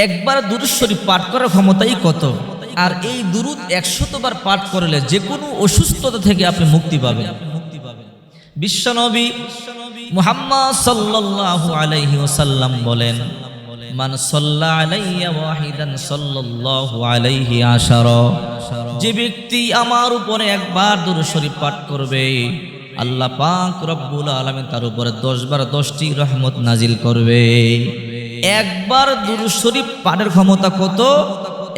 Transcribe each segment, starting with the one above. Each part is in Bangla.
একবার দুরূদ শরীফ পাঠ করার ক্ষমতাই কত, আর এই দুরূদ 100 বার পাঠ করলে যে কোনো অসুস্থতা থেকে আপনি মুক্তি পাবেন। বিশ্বনবী মুহাম্মদ সাল্লাল্লাহু আলাইহি ওয়াসাল্লাম বলেন, মান সাল্লা আলাইয়া ওয়াহিদান সাল্লাল্লাহু আলাইহি আশারা, যে ব্যক্তি আমার উপরে একবার দুরূদ শরীফ পাঠ করবে আল্লাহ পাক রব্বুল আলামিন তার উপরে 10 বার 10টি রহমত নাজিল করবে। একবার দুরূদ শরীফ পাঠের ক্ষমতা কত?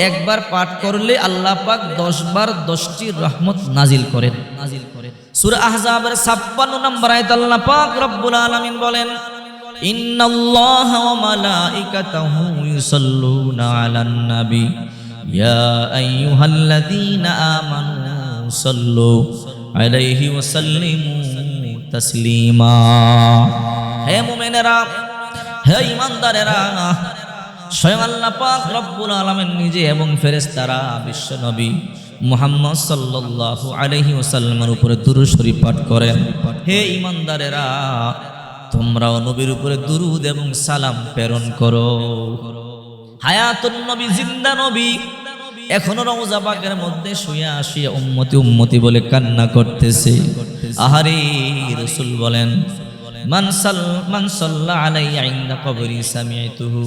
একবার পাঠ করলে আল্লাহ পাক 10 বার 10টি রহমত নাজিল করেন। সূরা আহজাবের 56 নম্বর আয়াত আল্লাহ পাক রব্বুল আলামিন বলেন, ইন্নাল্লাহা ওয়া মালাইকাতাহু ইউসাল্লুনা আলান নবী ইয়া আইয়ুহাল্লাযীনা আমানু সাল্লু আলাইহি ওয়া সাল্লিমু তাসলিমা। হে মুমিনেরা, হে ঈমানদারেরা, স্বয়ং আল্লাহ পাক রব্বুল আলামিন নিজে এবং ফেরেশতারা বিশ্ব নবী মুহাম্মদ সাল্লাল্লাহু আলাইহি ওয়াসাল্লামের উপরে দুরূদ শরীফ পাঠ করেন। হে ঈমানদারেরা, তোমরাও নবীর উপরে দুরূদ এবং সালাম প্রেরণ করো। হায়াতুন নবী, জিন্দা নবী এখনো রওজা পাকের মধ্যে শুয়ে আসিয়া উম্মতি উম্মতি বলে কান্না করতেছে। আহারে রাসূল বলেন, মান সাল্লা আলাইয়া ইনদা কবরি সামি'তুহু,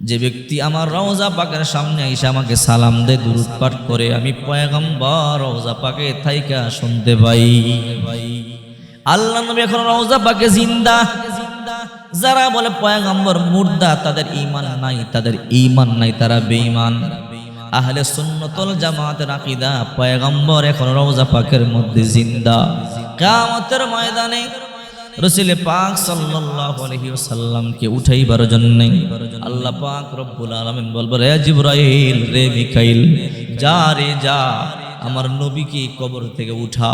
যে ব্যক্তি আমার রওজা পাকের সামনে এসে আমাকে সালাম দেয়, দুরূদ পাঠ করে, আমি পয়গম্বর রওজা পাকে থাইকা শুনতে পাই। আল্লাহ নবী এখন রওজা পাকে জিন্দা। যারা বলে পয়গম্বর মুর্দা, তাদের ঈমান নাই, তারা বেঈমান। আহলে সুন্নাতুল জামাতের আকীদা, পয়গম্বর এখন রওজা পাকের মধ্যে জিন্দা। কিয়ামতের ময়দানে রাসূল পাক সাল্লাল্লাহু আলাইহি ওয়াসাল্লামকে উঠাইবার জন্য আল্লাহ পাক রব্বুল আলামিন বলবে, রে জিবরাইল, রে মিকাইল, যা রে যা, আমার নবীকে কবর থেকে উঠা।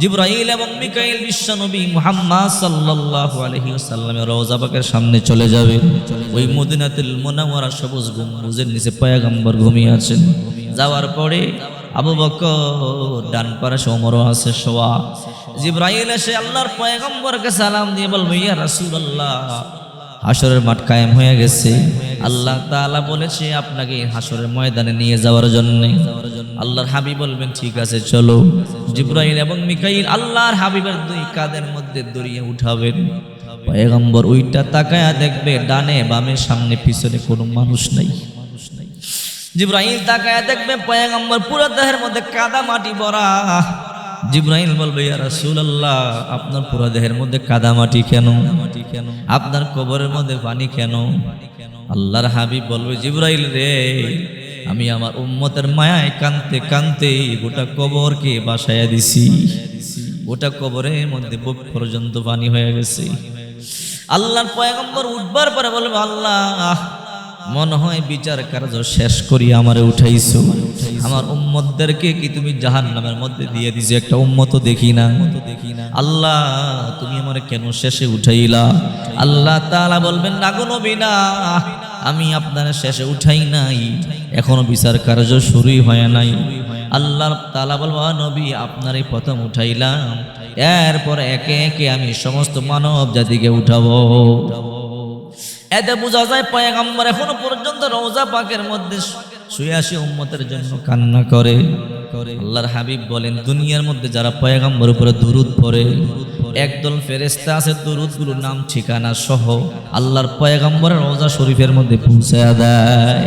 জিবরাইল এবং মিকাইল বিশ্ব নবী মুহাম্মদ সাল্লাল্লাহু আলাইহি ওয়াসাল্লামের রওজা পাকের সামনে চলে যাবে। ওই মদিনাতুল মুনাওয়ারা সবুজ গম্বুজের নিচে পয়গম্বর ঘুমিয়ে আছেন। যাওয়ার পরে আবু বকর ডান পাশে, ওমর আছে শোয়া। জিবরাইল এসে আল্লাহর পয়গম্বরকে সালাম দিয়ে বলবে, ইয়া রাসূলুল্লাহ, হাসরের মাঠ কায়েম হয়ে গেছে। আল্লাহ তাআলা বলেছে আপনাকে হাসরের ময়দানে নিয়ে যাওয়ার জন্য। আল্লাহর হাবিব বলবেন, ঠিক আছে চলো। জিবরাইল এবং মিকাইল আল্লাহর হাবিবের দুই কাঁধের মধ্যে দড়িয়ে উঠাবেন। পয়গম্বর ওইটা তাকায়া দেখবে, ডানে বামে সামনে পিছনে কোনো মানুষ নাই। জিবরাইল তাকায়া দেখবে পয়গম্বর পুরো দেহের মধ্যে কাদা মাটি ভরা। জিবরাইল বলবে, ইয়া রাসূলুল্লাহ, আপনার পুরো দেহের মধ্যে কাদা মাটি কেন? আপনার কবরের মধ্যে পানি কেন? আল্লাহর হাবিব বলবে, জিবরাইল রে, আমি আমার উম্মতের মায়ায় কাঁদতে কাঁদতে গোটা কবরকে বাসায়া দিছি। গোটা কবরের মধ্যে বুক পর্যন্ত পানি হয়ে গেছে। আল্লাহর পয়গম্বর উঠবার পরে বলবে, আল্লাহ, মনে হয় বিচার কার্য শেষ করি আমারে উঠাইছো। আমার উম্মতদেরকে কি তুমি জাহান্নামের মধ্যে দিয়ে দিছো? একটা উম্মত দেখি না। আল্লাহ, তুমি আমারে কেন শেষে উঠাইলা? আল্লাহ তাআলা বলবেন, না গো নবী, না, আমি আপনার শেষে উঠাই নাই, এখনো বিচার কার্য শুরুই হয় নাই। আল্লাহ তাআলা বলবে, নবী, আপনারই প্রথম উঠাইলাম, এরপর একে একে আমি সমস্ত মানব জাতিকে উঠাবো। এতে বোঝা যায় পয়গম্বর এখনো পর্যন্ত রওজা পাকের মধ্যে শুয়ে আসে উম্মতের জন্য কান্না করে। আল্লাহর হাবিব বলেন, দুনিয়ার মধ্যে যারা পয়গম্বর উপরে দুরূদ পড়ে, একদল ফেরেশতা আছে দুরূদগুলোর নাম ঠিকানা সহ আল্লাহর পয়গম্বরের রওজা শরীফের মধ্যে পৌঁছায়া দেয়।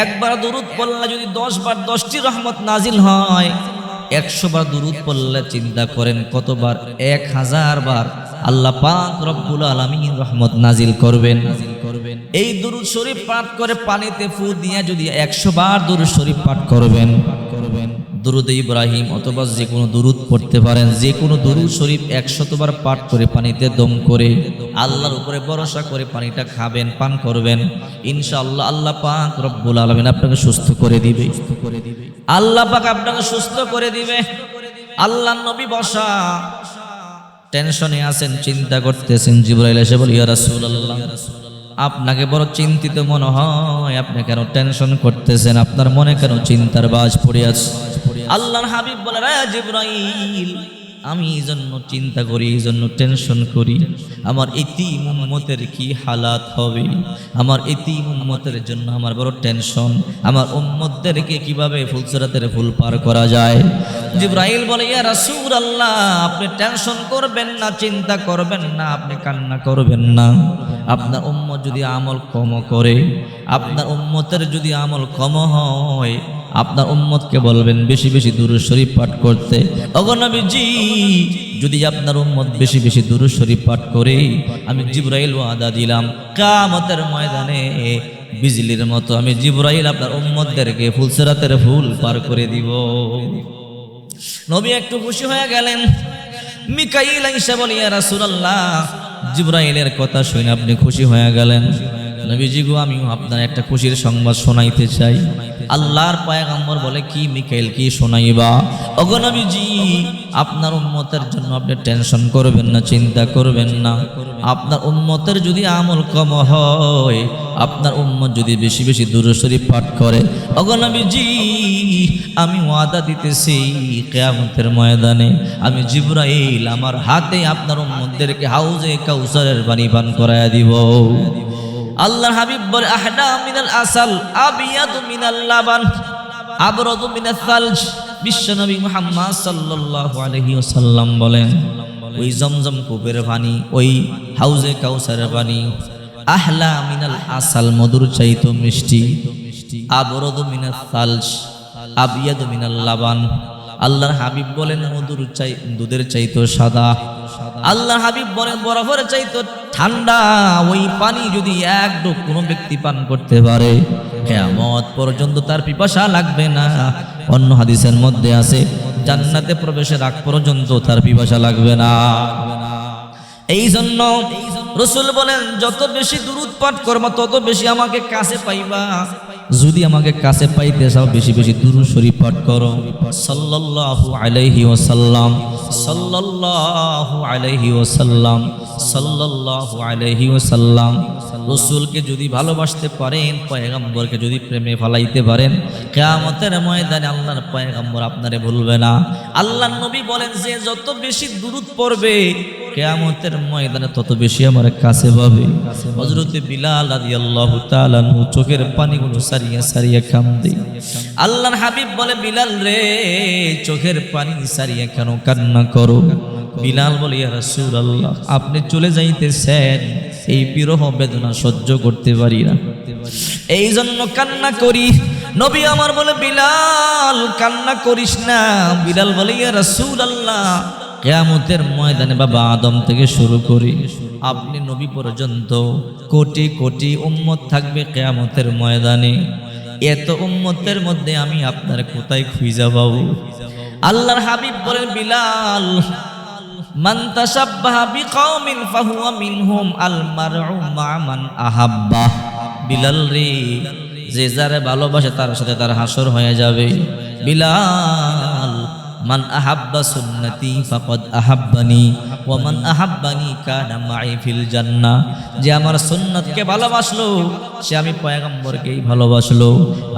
একবার দুরূদ পড়লে যদি 10 বার 10টি রহমত নাজিল হয়, 100 বার দুরূদ পড়লে চিন্তা করেন কতবার? 1000 বার আল্লাহ পাক রব্বুল আলামিন রহমত নাজিল করবেন। এই দুরূদ শরীফ পাঠ করে পানিতে ফু দিয়ে যদি 100 বার দুরূদ শরীফ পাঠ করবেন, দুরূদ ইব্রাহিম অথবা যে কোনো দুরূদ পড়তে পারেন, যে কোনো দুরূদ শরীফ 100 বার পাঠ করে পানিতে দম করে আল্লাহর উপরে ভরসা করে পানিটা খাবেন, পান করবেন, ইনশাআল্লাহ আল্লাহ পাক রব্বুল আলামিন আপনাকে সুস্থ করে দিবে। আল্লাহ পাক আপনাকে সুস্থ করে দিবে। আল্লাহর নবী বসা, টেনশনে আছেন, চিন্তা করতেছেন। জিবরাইল এসে বলে, ইয়া রাসূলুল্লাহ, আপনাকে বড় চিন্তিত মনে হয়, আপনি কেন টেনশন করতেছেন? আপনার মনে কেন চিন্তার বাজ পড়ে আছে? আল্লাহর হাবিব বলে, রে জিবরাইল, আমি এই জন্য চিন্তা করি, এই জন্য টেনশন করি, আমার এতিম উম্মতের কি হালাত হবে, আমার এতিম উম্মতের জন্য আমার বড় টেনশন, আমার উম্মতদেরকে কিভাবে ফুলসিরাতের ফুল পার করা যায়। জিবরাইল বলে, ইয়া রাসূলুল্লাহ, আপনি টেনশন করবেন না, চিন্তা করবেন না, আপনি কান্না করবেন না। আপনার উম্মত যদি আমল কম করে, আপনার উম্মতের যদি আমল কম হয়, আপনার উম্মতকে বলবেন বেশি বেশি দুরূদ শরীফ পাঠ করতে। ওগো নবীজি, যদি আপনার উম্মত বেশি বেশি দুরূদ শরীফ পাঠ করে, আমি জিবরাইল ওয়াদা দিলাম কিয়ামতের ময়দানে বিজলির মতো আমি জিবরাইল আপনার উম্মতদেরকে ফুলসিরাতের ফুল পার করে দিব। নবী একটু খুশি হয়ে গেলেন। মিকাইল আইসা বলে, ইয়া রাসূলুল্লাহ, জিবরাইলের কথা শুনে আপনি খুশি হয়ে গেলেন। নবীজি গো, আমিও আপনার একটা খুশির সংবাদ শোনাইতে চাই। আল্লাহর পয়গম্বর বলে, কি মিকাইল, কি শোনাইবা? ওগো নবীজি, আপনার উম্মতের জন্য আপনি টেনশন করবেন না, চিন্তা করবেন না। আপনার উম্মতের যদি আমল কম হয়, আপনার উম্মত যদি বেশি বেশি দুরূদ শরীফ পাঠ করে, ওগো নবীজি, আমি ওয়াদা দিতেছি কিয়ামতের ময়দানে আমি জিবরাইল আমার হাতে আপনার উম্মতদেরকে হাউজে কাউসারের পানি পান করায়া দিব। আল্লাহর হাবিব বলে, আহদা মিনাল আসাল, আবিয়াদু মিনাল লাবান, আবরাদু মিনাস সালজ। বিশ্বনবী মুহাম্মদ সাল্লাল্লাহু আলাইহি ওয়াসাল্লাম বলেন, ওই জমজম কূপের পানি, ওই হাউজে কাউসারের পানি আহলা মিনাল আসাল, মধুর চাইতো মিষ্টি, আবরাদু মিনাস সালজ, আবিয়াদু মিনাল লাবান। আল্লাহর হাবিব বলেন, মধুর চাই দুধের চাইতো সাদা। আল্লাহর হাবিব বলেন, বরফের চাইতো ঠান্ডা। ওই পানি যদি এক ঢোক কোনো ব্যক্তি পান করতে পারে, কিয়ামত পর্যন্ত তার পিপাসা লাগবে না। অন্য হাদিসের মধ্যে আছে, জান্নাতে প্রবেশের আগ পর্যন্ত তার পিপাসা লাগবে না। এই জন্য রাসূল বলেন, যত বেশি দুরূদ পাঠ করবা তত বেশি আমাকে কাছে পাইবা। যদি আমাকে কাছে পাইতে চাও, বেশি বেশি দুরূদ শরীফ পাঠ করো। সাল্লাল্লাহু আলাইহি ওয়াসাল্লাম, সাল্লাল্লাহু আলাইহি ওয়াসাল্লাম, সাল্লাল্লাহু আলাইহি ওয়াসাল্লাম। রাসূলকে যদি ভালোবাসতে পারেন, পয়গম্বরকে যদি প্রেমে ফলাইতে পারেন, কিয়ামতের ময়দানে আল্লাহর পয়গম্বর আপনারে ভুলবে না। আল্লাহর নবী বলেন, যে যত বেশি দুরূদ পড়বে কিয়ামতের ময়দানে তত বেশি আমার কাছে পাবে। হযরত বিলাল রাদিয়াল্লাহু তাআলা আনহু চোখের পানিগুলো সারিয়া সারিয়া কান্দে। আল্লাহর হাবিব বলে, বিলাল রে, চোখের পানি সারিয়া কেন কান্না করো? বিলাল বলে, ইয়া রাসূলুল্লাহ, আপনি চলে যাইতেছেন, এই বিরহ বেদনা সহ্য করতে পারি না, এই জন্য কান্না করি। নবী আমার বলে, বিলাল কান্না করিস না। বিলাল বলে, ইয়া রাসূলুল্লাহ, কিয়ামতের ময়দানে বাবা আদম থেকে শুরু করি আপনি নবী পর্যন্ত কোটি কোটি উম্মত থাকবে কিয়ামতের ময়দানে। এত উম্মতের মধ্যে আমি আপনার কোথায় খুঁজে পাবো? আল্লাহর হাবিব বলেন, বিলাল, মান তাশাব্বাহা বিকওমিন ফাহুয়া মিনহুম, আল মারউ মা মান আহাব্বা। বিলাল রে, যে যারে ভালোবাসে তার সাথে তার হাসর হয়ে যাবে। বিলাল, মান আহাব্বা সুন্নতি ফাকাদ আহাব্বানি ওয়া মান আহাব্বানি কানা মাই ফিল জান্নাহ। যে আমার সুন্নতকে ভালোবাসলো সে আমি পয়গম্বরকেই ভালোবাসলো,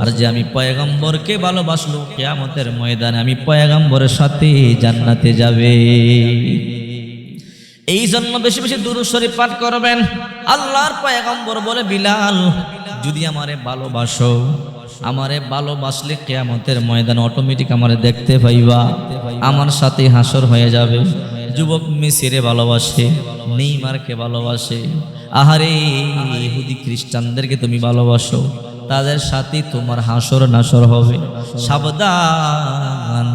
আর যে আমি পয়গম্বরকে ভালোবাসলো কিয়ামতের ময়দানে আমি পয়গম্বরের সাথে জান্নাতে যাবে। এই জন্য বেশি বেশি দুরূদ শরীফ পাঠ করবেন। আল্লাহর পয়গম্বর বলে, বিলাল, যদি আমারে ভালোবাসো, আমারে ভালোবাসলে কিয়ামতের ময়দানে অটোমেটিক আমারে দেখতে পাইবা, আমার সাথে হাসর হয়ে যাবে। যুবক মেসিরে ভালোবাসে, নেইমারকে ভালোবাসে, আহারে ইহুদি খ্রিস্টানদেরকে তুমি ভালোবাসো, তাদের সাথে তোমার হাসর নাসর হবে। সাবধান,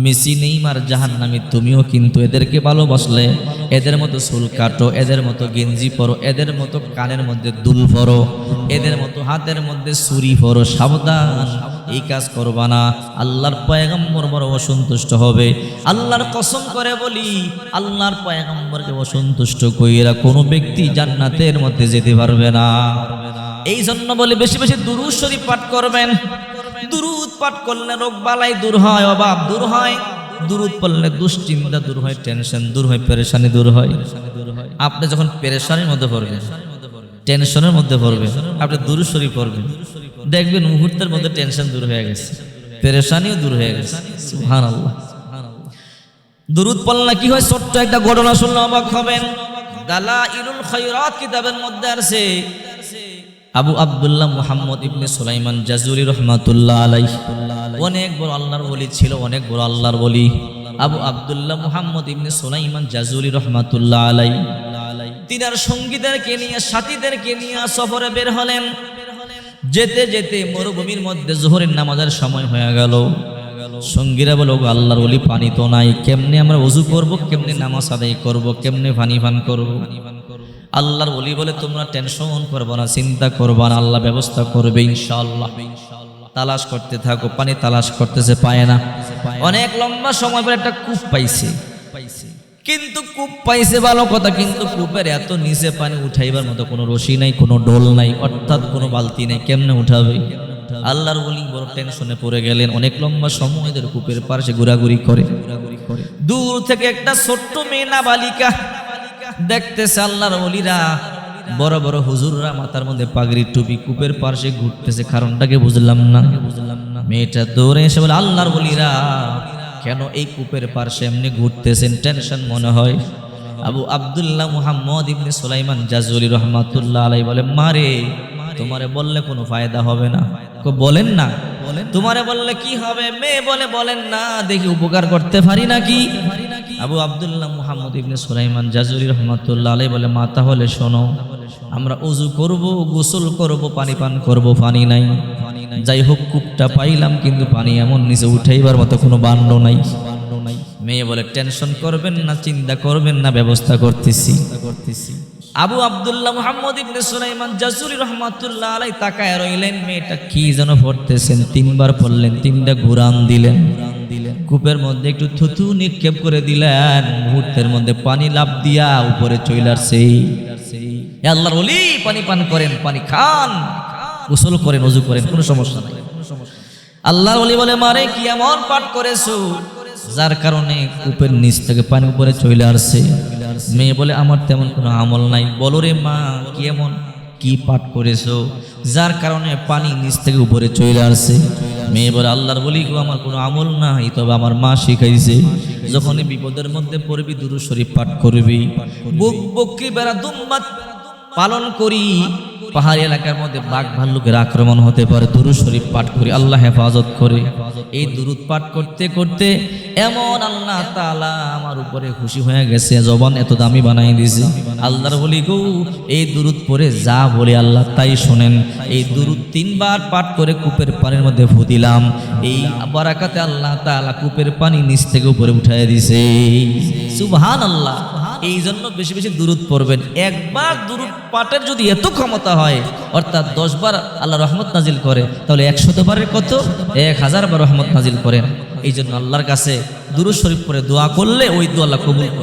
মেসি নেইমার জাহান্নামী, তুমিও কিন্তু এদেরকে ভালোবাসলে এদের মতো চুল কাটো, এদের মতো গেঞ্জি পরো, এদের মতো কানের মধ্যে দুল পরো, এদের মতো হাতের মধ্যে ছুরি পরো। সাবধান, এই কাজ করবা না, আল্লাহর পয়গম্বর বড় অসন্তুষ্ট হবে। আল্লাহর কসম করে বলি, আল্লাহর পয়গম্বরকে অসন্তুষ্ট কইরা কোনো ব্যক্তি জান্নাতের মধ্যে যেতে পারবে না। এই জন্য বলে বেশি বেশি দুরূদ শরীফ পাঠ করবেন। দুরূদ পাঠ করলে রোগ বালাই দূর হয়, অভাব দূর হয়। দুরূদ পড়লে দুশ্চিন্তা দূর হয়, টেনশন দূর হয়, পেরেশানি দূর হয়। আপনি যখন পেরেশানির মধ্যে পড়বেন, টেনশনের মধ্যে পড়বেন, আপনি দুরূদ শরীফ পড়বেন, দেখবেন মুহূর্তের মধ্যে টেনশন দূর হয়ে গেছে, পেরেশানিও দূর হয়ে গেছে। সুবহানাল্লাহ। দুরুদ পড়লে কি হয়? ছোট্ট একটা ঘটনা শুনলে অবাক হবেন। দালাইলুল খায়রাত কিতাবের মধ্যে আছে আবু আব্দুল্লাহ মুহাম্মদ ইবনে সুলাইমান জাজুলি রহমাতুল্লাহ আলাইহি অনেক বড় আল্লাহর ওলি ছিল, অনেক বড় আল্লাহর ওলি। আবু আব্দুল্লাহ মুহাম্মদ ইবনে সুলাইমান জাজুলি রহমাতুল্লাহ আলাইহি তিনার সঙ্গীদেরকে নিয়ে, সাথীদেরকে নিয়ে সফরে বের হলেন। যেতে যেতে মরুভূমির মধ্যে যোহরের নামাজের সময় হয়ে গেল। সঙ্গীরা বলো, আল্লাহর ওলি পানি তো নাই, কেমনে আমরা ওযু করব, কেমনে নামাজ আদায় করব, কেমনে পানি পান করব? আল্লাহর ওলি বলে, তোমরা টেনশন করবে না, চিন্তা করবে না, আল্লাহ ব্যবস্থা করবে ইনশাআল্লাহ। তালাশ করতে থাকো, পানি তালাশ করতেছে, পায় না। অনেক লম্বা সময় পর একটা কূপ পাইছে, কিন্তু কূপ পাইছে ভালো কথা, কিন্তু কূপের এত নিচে পানি উঠাইবার মতো কোনো রশি নাই, কোনো ডোল নাই, অর্থাৎ কোনো বালতি নাই, কেমনে উঠাবে? আল্লাহর ওলি বড় টেনশনে পড়ে গেলেন। অনেক লম্বা সময় ধরে কূপের পাশে ঘোরাঘুরি করে। দূর থেকে একটা ছোট্ট মেয়ে নাবালিকা দেখতেছে আল্লাহর ওলিরা, বড় বড় হুজুররা মাথার মধ্যে পাগড়ি টুপি কূপের পাশে ঘুরতেছে। কারণটাকে বুঝলাম না। মেয়েটা দৌড়ে এসে বলে, আল্লাহর ওলিরা কেন এই কূপের পাশে এমনি ঘুরতেছেন? টেনশন মনে হয়। আবু আব্দুল্লাহ মুহাম্মদ ইবনে সুলাইমান জাজুলি রহমাতুল্লাহ আলাইহি বলে, মারে তোমারে বললে কোনো ফায়দা হবে না। বলেন না, তোমারে বললে কি হবে? মেয়ে বলে, বলেন না, দেখি উপকার করতে পারি নাকি। আবু আব্দুল্লাহ মুহাম্মদ ইবনে সুলাইমান জাজুলি রহমাতুল্লাহ আলাইহি বলে, মা তাহলে শোনো, আমরা ওযু করব, গোসল করব, পানি পান করব, পানি নাই। যাই হোক, কূপটা পাইলাম, কিন্তু পানি এমন নিচে উঠাইবার মতো কোনো বান্ড নাই। মেয়ে বলে, টেনশন করবেন না, চিন্তা করবেন না, ব্যবস্থা করতেছি। আবু আব্দুল্লাহ মুহাম্মদ ইবনে সুলাইমান জাজুলি রহমাতুল্লাহ আলাইহি তাকায় রইলেন। মেয়েটা কি যেন পড়তেছেন, তিনবার পড়লেন, তিনটা ঘুরান দিলেন। কূপের মধ্যে একটু থুতু নিক্ষেপ করে দিলেন, মুহূর্তের মধ্যে পানি লাফ দিয়া উপরে চলে আসছে। আল্লাহর ওলি পানি পান করেন, পানি খান, গোসল করেন, ওযু করেন, কোনো সমস্যা নাই। আল্লাহর ওলি বলে, মারে কি এমন পাঠ করেছো যার কারণে কূপের নিচ থেকে পানি উপরে চলে আসছে? মেয়ে বলে, আমার তেমন কোনো আমল নাই। বলো রে মা, কি এমন কি পাঠ করেছো যার কারণে পানি নিচ থেকে উপরে চলে আসছে? মেয়ে বলে, আল্লাহর ওলি গো, আমার কোনো আমল নাই, তবে আমার মা শিখাইছে, যখনই বিপদের মধ্যে পড়বি দুরূদ শরীফ পাঠ করবি। বকরি বেড়া দুম্বাত পালন করি, পাহাড়ি এলাকার মধ্যে বাঘ ভাল্লুকের আক্রমণ হতে পারে, দুরূদ শরীফ পাঠ করি, আল্লাহ হেফাজত করে। এই দুরূদ পাঠ করতে করতে এমন আল্লাহ তাআলা আমার উপরে খুশি হয়ে গেছে, জবান এত দামি বানাই দিয়েছে। আল্লাহর ওলি গো, এই দুরূদ পড়ে যা বলে আল্লাহ তাই শোনেন। এই দুরূদ 3 বার পাঠ করে কূপের পানির মধ্যে ফু দিলাম, এই বারাকাতে আল্লাহ তাআলা কূপের পানি নিচ থেকে উপরে উঠাইয়া দিয়েছে। সুবহানাল্লাহ। এই জন্য বেশি বেশি দুরূদ পড়বেন। একবার দুরূদ পাঠের যদি এত ক্ষমতা হয়, অর্থাৎ 10 বার আল্লাহ রহমত নাজিল করে, তাহলে 100 বারের কত? 1000 বার রহমত নাজিল করেন। এই জন্য আল্লাহর কাছে দুরূদ শরীফ পড়ে দোয়া করলে ওই দোয়া আল্লাহ কবুল করে।